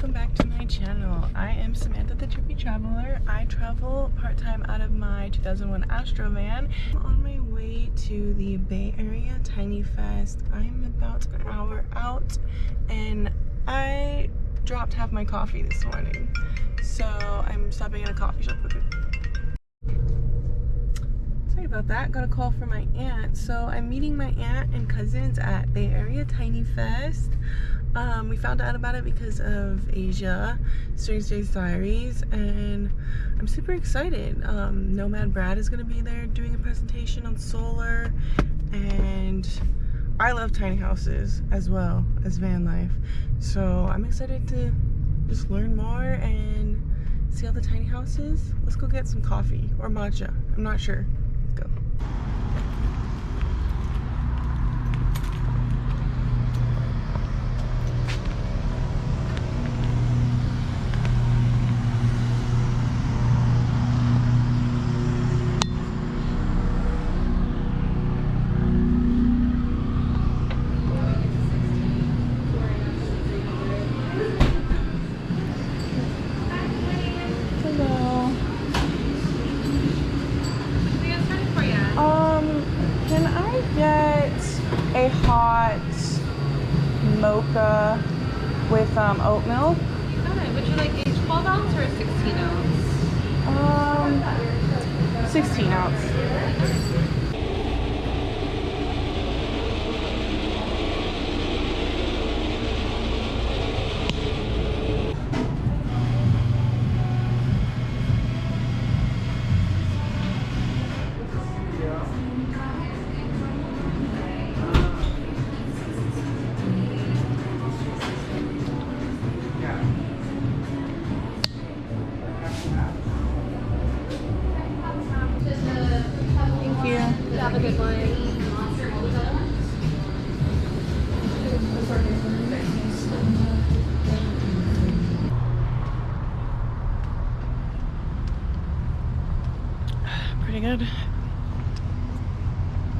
welcome back to my channel. I am Samantha the Trippy Traveler. I travel part-time out of my 2001 Astro van. I'm on my way to the Bay Area Tiny Fest. I'm about an hour out and I dropped half my coffee this morning. So I'm stopping at a coffee shop with it. Sorry about that, got a call from my aunt. So I'm meeting my aunt and cousins at Bay Area Tiny Fest. We found out about it because of Asia, Strange Days Diaries, and I'm super excited. Nomad Brad is gonna be there doing a presentation on solar, and I love tiny houses as well as van life. So I'm excited to just learn more and see all the tiny houses. Let's go get some coffee or matcha, I'm not sure. Let's go. Can I get a hot mocha with oat milk? You got it. Would you like a 12 ounce or a 16 ounce? 16 ounce. Thank you. Have a good one. Pretty good.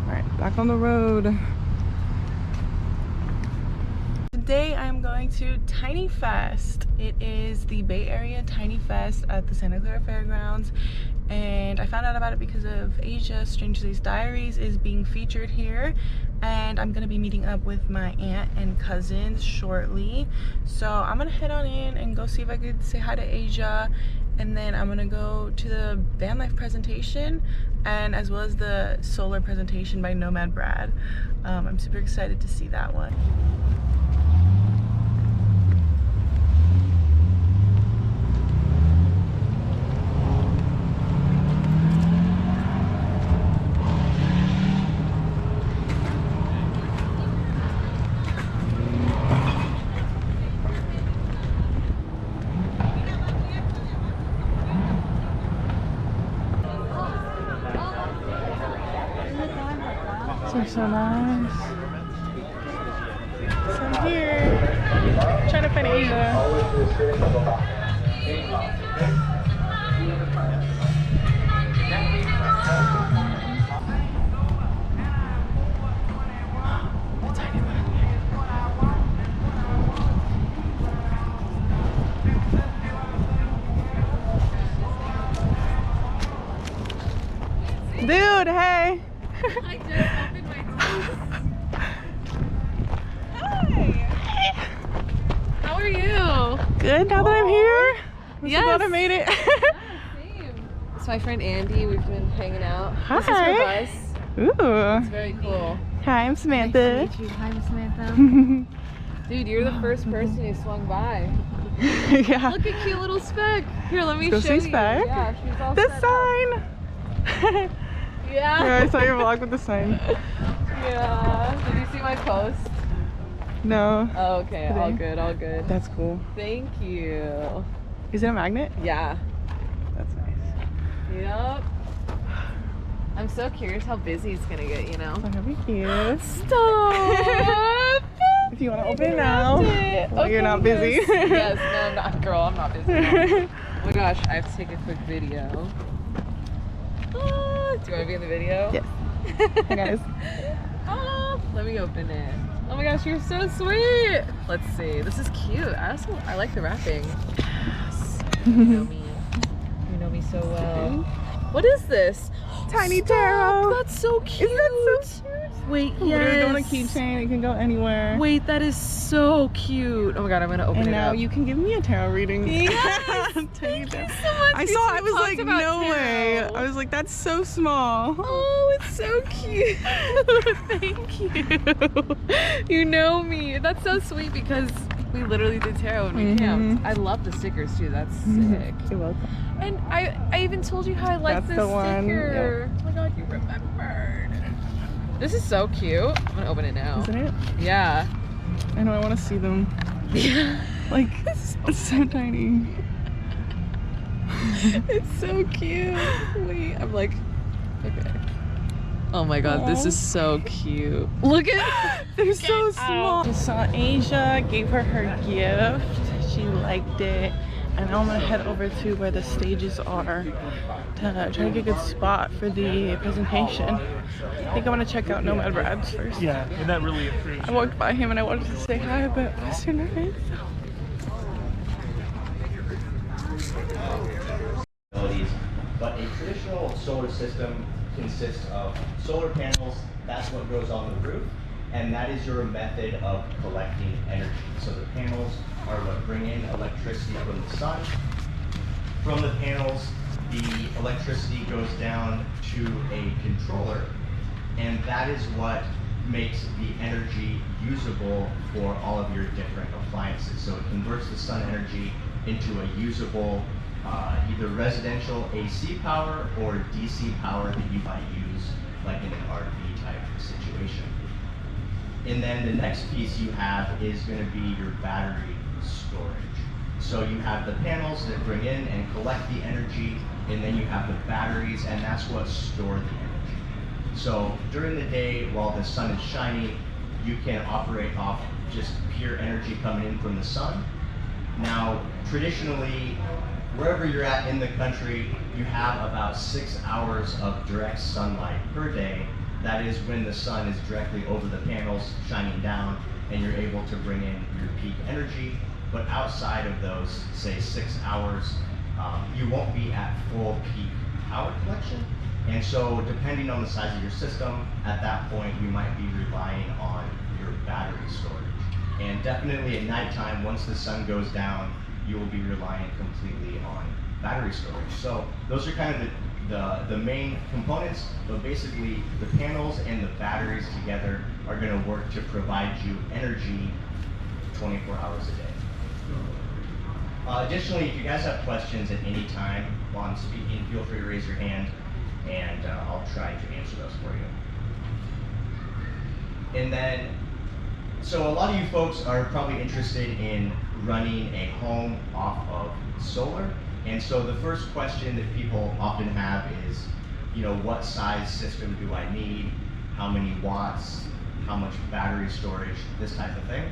Alright, back on the road. Today I'm going to Tiny Fest. It is the Bay Area Tiny Fest at the Santa Clara Fairgrounds, and I found out about it because of Asia. Strange Days Diaries is being featured here, and I'm gonna be meeting up with my aunt and cousins shortly. So I'm gonna head on in and go see if I could say hi to Asia, and then I'm gonna go to the van life presentation and as well as the solar presentation by Nomad Brad. I'm super excited to see that one. They're so nice. So I'm here trying to find Asia. Dude, hey! I just opened my door. Hi! How are you? Good, now that I'm here? I'm Yes. so glad I made it. Yeah, same. It's my friend Andy. We've been hanging out. Hi. This is her bus. Ooh. It's very cool. Hi, I'm Samantha. Nice to meet you. Hi, I'm Samantha. Dude, you're the first person who swung by. Yeah. Look at cute little speck. Here, let me Let's go show see you. Speck. Yeah, she's all The set sign! up. Yeah. Yeah, I saw your vlog with the sign. Yeah. Did you see my post? No. Oh, okay. Today? All good, all good. That's cool. Thank you. Is it a magnet? Yeah. That's nice. Yep. I'm so curious how busy it's gonna get, you know? That'd be cute. Stop! If you want to open it now. Well, you're not busy. Yes, no, I'm not. Girl, I'm not busy. Oh my gosh, I have to take a quick video. Do you want to be in the video? Yes. Hey guys. Let me open it. Oh my gosh, you're so sweet. Let's see. This is cute. I like the wrapping. Yes. You know me. You know me so well. What is this? Tiny Stop. tarot. That's so cute. Isn't that so cute? Wait, yes. Literally go on a keychain. It can go anywhere. Wait, that is so cute. Oh my god, I'm gonna open And it now up. you can give me a tarot reading. Yes. Tiny Thank tarot. you so much. I We saw. I was talked like, about no way. tarot. I was like, that's so small. Oh, it's so cute. Thank you. You know me. That's so sweet because we literally did tarot when we camped. I love the stickers too. That's sick. You're welcome. And I even told you how I like That's this the one, sticker. Oh my god, you remembered. This is so cute. I'm gonna open it now. Isn't it? Yeah. I know. I want to see them. Yeah. Like, it's so tiny. It's so cute. Wait, I'm like, okay. Oh my god, this is so cute. Look at They're so small. I saw Asia, gave her her gift. She liked it. And now I'm gonna head over to where the stages are to try to get a good spot for the presentation. I think I want to check out Nomad Brad's first. Yeah, and that really improves. I walked by him and I wanted to say hi, but I was too nervous. But a traditional solar system consists of solar panels, that's what goes on the roof, and that is your method of collecting energy. So the panels are what bring in electricity from the sun. From the panels, the electricity goes down to a controller, and that is what makes the energy usable for all of your different appliances. So it converts the sun energy into a usable either residential AC power or DC power that you might use like in an RV type situation. And then the next piece you have is going to be your battery storage. So you have the panels that bring in and collect the energy, and then you have the batteries, and that's what store the energy. So during the day while the sun is shining, you can operate off just pure energy coming in from the sun. Now, traditionally, wherever you're at in the country, you have about 6 hours of direct sunlight per day. That is when the sun is directly over the panels, shining down, and you're able to bring in your peak energy. But outside of those, say 6 hours, you won't be at full peak power collection. And so depending on the size of your system, at that point, you might be relying on your battery storage. And definitely at nighttime, once the sun goes down, you will be relying completely on battery storage. So those are kind of the main components, but basically the panels and the batteries together are going to work to provide you energy 24 hours a day. Additionally, if you guys have questions at any time while I'm speaking, feel free to raise your hand and I'll try to answer those for you. And then, so a lot of you folks are probably interested in running a home off of solar. And so the first question that people often have is, you know, what size system do I need? How many watts? How much battery storage? This type of thing.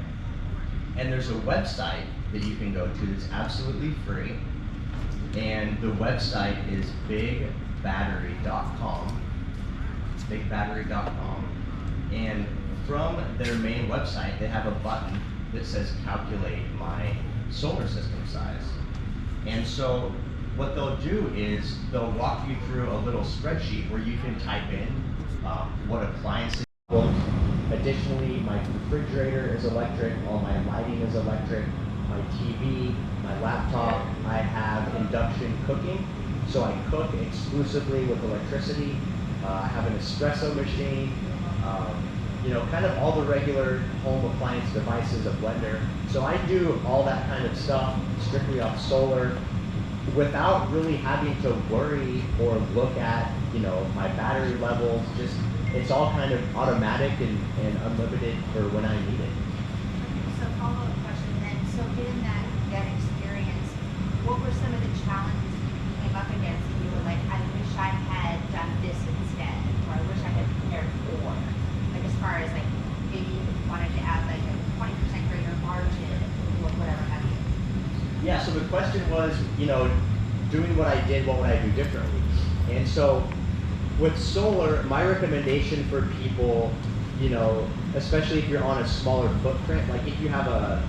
And there's a website that you can go to that's absolutely free. And the website is bigbattery.com. Bigbattery.com. And from their main website, they have a button that says calculate my solar system size. And so what they'll do is they'll walk you through a little spreadsheet where you can type in what appliances. Additionally, my refrigerator is electric, all my lighting is electric, my TV, my laptop, I have induction cooking. So I cook exclusively with electricity. I have an espresso machine, you know, kind of all the regular home appliance devices, a blender. So I do all that kind of stuff strictly off solar without really having to worry or look at, you know, my battery levels. Just, it's all kind of automatic and unlimited for when I need it. So follow-up question then, so given that experience, what were some of the challenges you came up against and you were like, I wish I had done this instead, or I wish I had prepared for? Like as far as like, maybe you wanted to add like a 20% greater margin or whatever have you? Yeah, so the question was, you know, doing what I did, what would I do differently? And so with solar, my recommendation for people, you know, especially if you're on a smaller footprint, like if you have a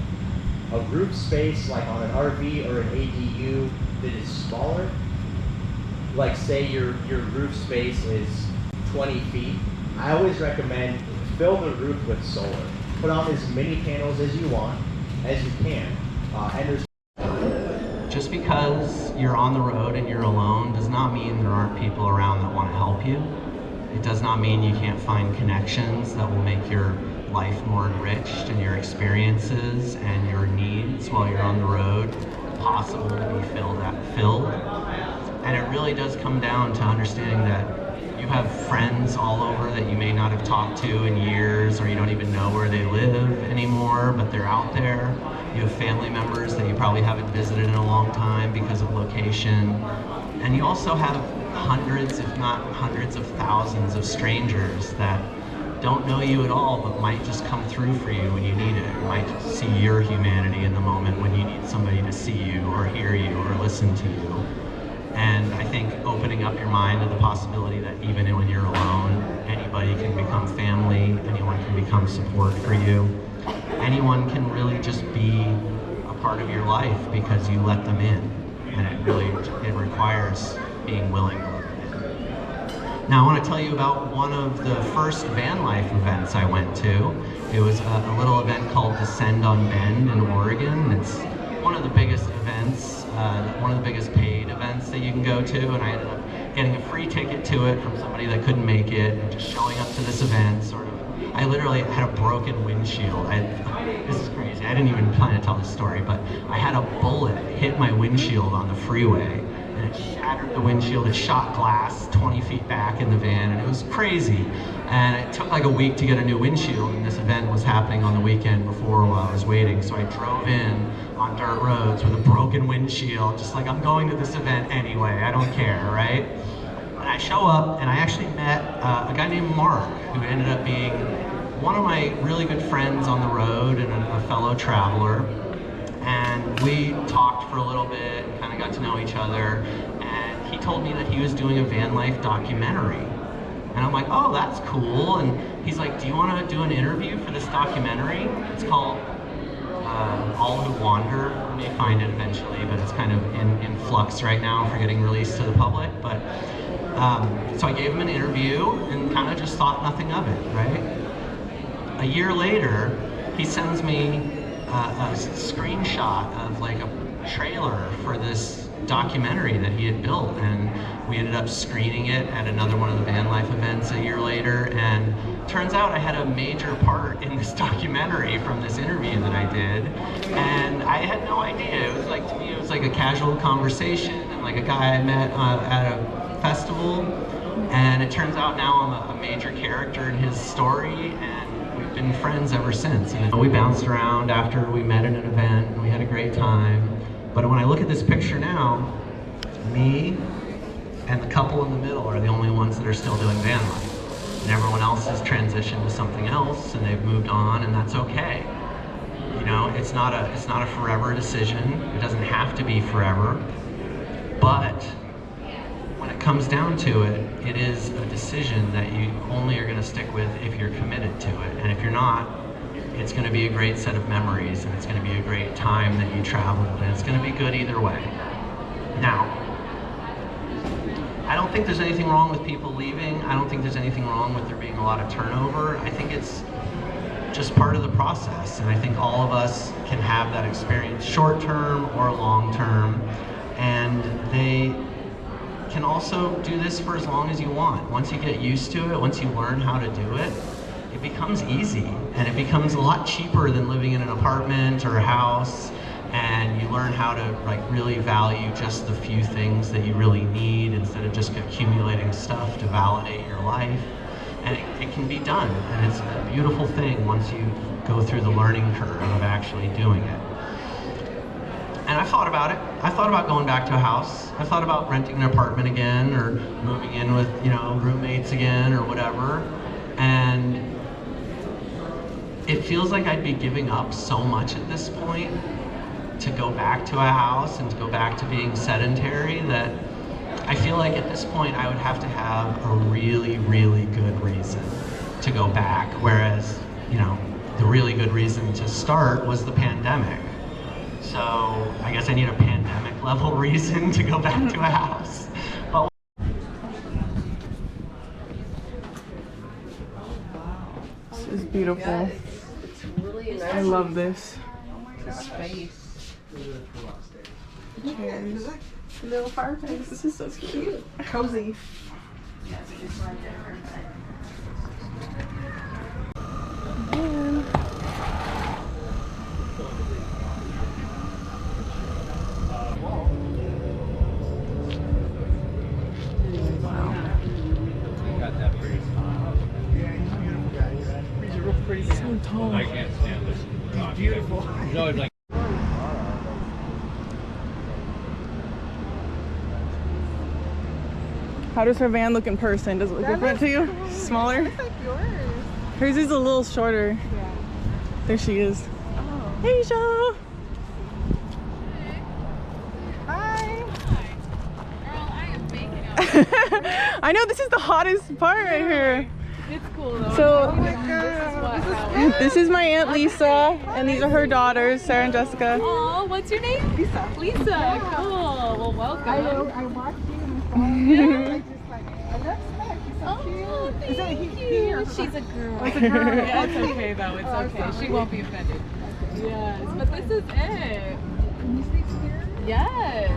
roof space like on an RV or an ADU that is smaller, like say your roof space is 20 feet, I always recommend fill the roof with solar. Put on as many panels as you want, as you can, and there's just because you're on the road and you're alone does not mean there aren't people around that want to help you. It does not mean you can't find connections that will make your life more enriched and your experiences and your needs while you're on the road possible to be filled. And it really does come down to understanding that you have friends all over that you may not have talked to in years, or you don't even know where they live anymore, but they're out there. You have family members that you probably haven't visited in a long time because of location. And you also have hundreds, if not hundreds of thousands of strangers that don't know you at all, but might just come through for you when you need it. Might see your humanity in the moment when you need somebody to see you or hear you or listen to you. And I think opening up your mind to the possibility that even when you're alone, anybody can become family, anyone can become support for you. Anyone can really just be a part of your life because you let them in. And it requires being willing to let them in. Now I want to tell you about one of the first Vanlife events I went to. It was a little event called Descend on Bend in Oregon. It's one of the biggest events, one of the biggest paid events that you can go to, and I ended up getting a free ticket to it from somebody that couldn't make it, and just showing up to this event, sort of. I literally had a broken windshield. This is crazy. I didn't even plan to tell this story, but I had a bullet hit my windshield on the freeway, and it shattered the windshield. It shot glass 20 feet back in the van, and it was crazy. And it took like a week to get a new windshield, and this event was happening on the weekend before while I was waiting. So I drove in on dirt roads with a broken windshield, just like, I'm going to this event anyway, I don't care, right? And I show up, and I actually met a guy named Mark, who ended up being one of my really good friends on the road and a fellow traveler. And we talked for a little bit and kind of got to know each other. And he told me that he was doing a Vanlife documentary. And I'm like, oh, that's cool. And he's like, do you want to do an interview for this documentary? It's called All Who Wander. You may find it eventually, but it's kind of in flux right now for getting released to the public. But so I gave him an interview and kind of just thought nothing of it, right? A year later, he sends me a screenshot of like a trailer for this documentary that he had built, and we ended up screening it at another one of the Vanlife events a year later, and turns out I had a major part in this documentary from this interview that I did, and I had no idea. It was like, to me, it was like a casual conversation and like a guy I met at a festival, and it turns out now I'm a major character in his story, and we've been friends ever since. And we bounced around after we met at an event, and we had a great time. But when I look at this picture now, me and the couple in the middle are the only ones that are still doing van life. And everyone else has transitioned to something else, and they've moved on, and that's okay. You know, it's not a forever decision. It doesn't have to be forever. But when it comes down to it, it is a decision that you only are going to stick with if you're committed to it. And if you're not, it's going to be a great set of memories, and it's going to be a great time that you traveled, and it's going to be good either way. Now, I don't think there's anything wrong with people leaving. I don't think there's anything wrong with there being a lot of turnover. I think it's just part of the process, and I think all of us can have that experience, short term or long term, and they can also do this for as long as you want. Once you get used to it, once you learn how to do it, it becomes easy, and it becomes a lot cheaper than living in an apartment or a house, and you learn how to like really value just the few things that you really need instead of just accumulating stuff to validate your life. And it can be done, and it's a beautiful thing once you go through the learning curve of actually doing it. And I thought about it. I thought about going back to a house. I thought about renting an apartment again, or moving in with, you know, roommates again, or whatever. And it feels like I'd be giving up so much at this point to go back to a house and to go back to being sedentary that I feel like at this point I would have to have a really, really good reason to go back, whereas, you know, the really good reason to start was the pandemic. So I guess I need a pandemic level reason to go back to a house. But This is beautiful. It's really I love this. space. Chairs. Little fireplace. This is so cute. Cozy. So tall. I can't stand this. It's beautiful. No, it's like. How does her van look in person? Does it look different to you? Smaller? It's like yours. Hers is a little shorter. Yeah. There she is. Oh. Asia! Hi. I know, this is the hottest part right here. It's cool though. So, This this is my Aunt Lisa, and these are her daughters, Sarah and Jessica. Oh, what's your name? Lisa. Lisa. Cool. Well, welcome. I watched you and I just like, I love Spec. He's so Oh, cute. Is that thank he you. here? She's a girl. Oh, it's a girl. Yeah, it's okay though. It's Oh, okay. sorry. She won't be offended. Yes, but this is it. Can you sleep here? Yes.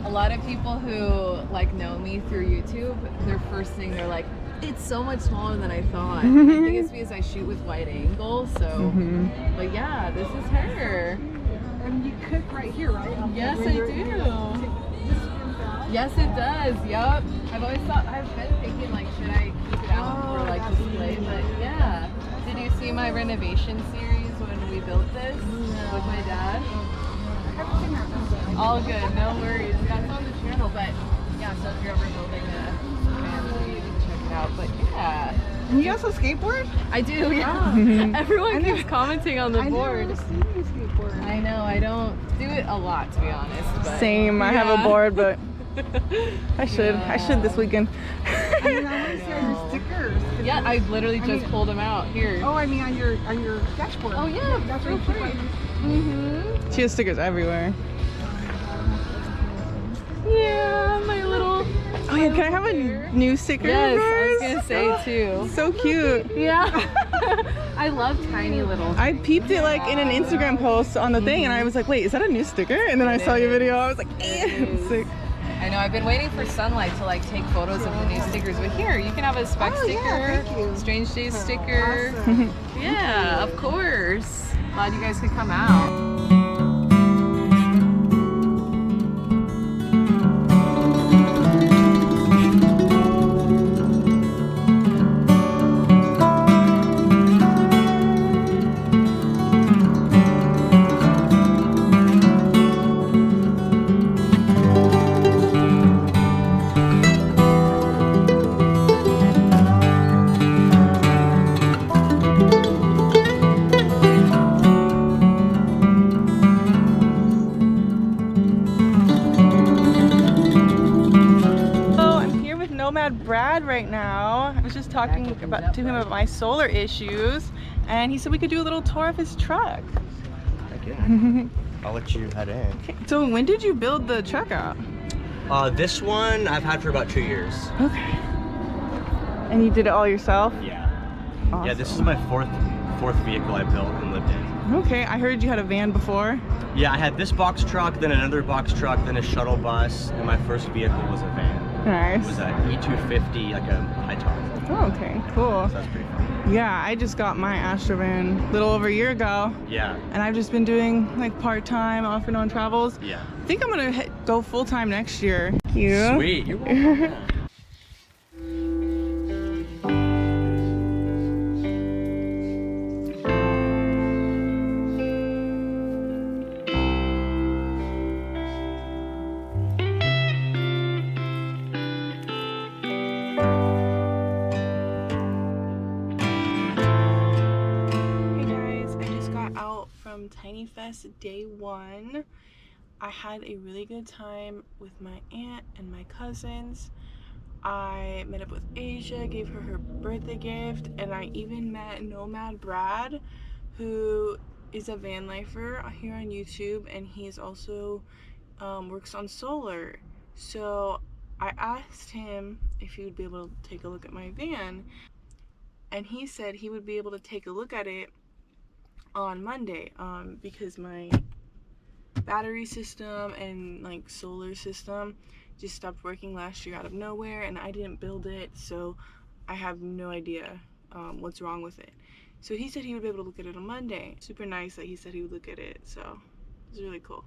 A lot of people who like know me through YouTube, their first thing they're like, it's so much smaller than I thought. I think it's because I shoot with wide angle, so. But yeah, this is her. And you cook right here, right? Yes, Where I you're- do. This spins out. Yes, it does. Yup. I've always thought, I've been thinking like, should I keep it out for like display? But yeah. Did you see my renovation series when we built this with my dad? I haven't seen that. All good, no worries. That's on the channel, but yeah, so if you're ever building a family, you can check it out. But yeah, And you also skateboard? I do, yeah. Everyone keeps commenting on the I board. never seen you skateboard. I know, I don't do it a lot to be honest. But Same, I have a yeah. board, but I should. I should this weekend. I mean, I want to see all your stickers. Yeah, I literally just mean- pulled them out here. Oh, I mean on your dashboard. Oh, yeah, That's where you feel keep free. all She has stickers everywhere. Yeah, my little. Oh yeah, can I have a new sticker? Yes, of I was yours? gonna say too. So cute. Yeah. I love tiny little. I peeped it like in an Instagram post on the thing, and I was like, wait, is that a new sticker? And then I saw your video. I was like, is. sick. I know, I've been waiting for sunlight to like take photos of the new stickers, but here you can have a spec Oh, sticker, yeah, thank you. Strange Days sticker. Awesome. Yeah, of course. Glad you guys could come out. Nomad Brad right now. I was just talking to him about my solar issues, and he said we could do a little tour of his truck. Again, I'll let you head in. Okay, so when did you build the truck out? This one I've had for about 2 years. Okay. And you did it all yourself? Yeah. Awesome. Yeah, this is my fourth vehicle I built and lived in. Okay, I heard you had a van before. Yeah, I had this box truck, then another box truck, then a shuttle bus, and my first vehicle was a van. Nice. It was an E250, like a high top. Oh, okay, cool. So that's pretty fun. Yeah, I just got my Astra van a little over a year ago, Yeah. and I've just been doing like part-time, off and on travels. Yeah. I think I'm gonna go full-time next year. Thank you. Sweet. You're welcome. Hey guys, I just got out from Tiny Fest day 1. I had a really good time with my aunt and my cousins. I met up with Asia, gave her her birthday gift, and I even met Nomad Brad, who is a van lifer here on YouTube, and he's also works on solar. So I asked him if he would be able to take a look at my van, and he said he would be able to take a look at it on Monday, because my battery system and like solar system just stopped working last year out of nowhere, and I didn't build it, so I have no idea what's wrong with it. So he said he would be able to look at it on Monday. Super nice that he said he would look at it, so it's really cool.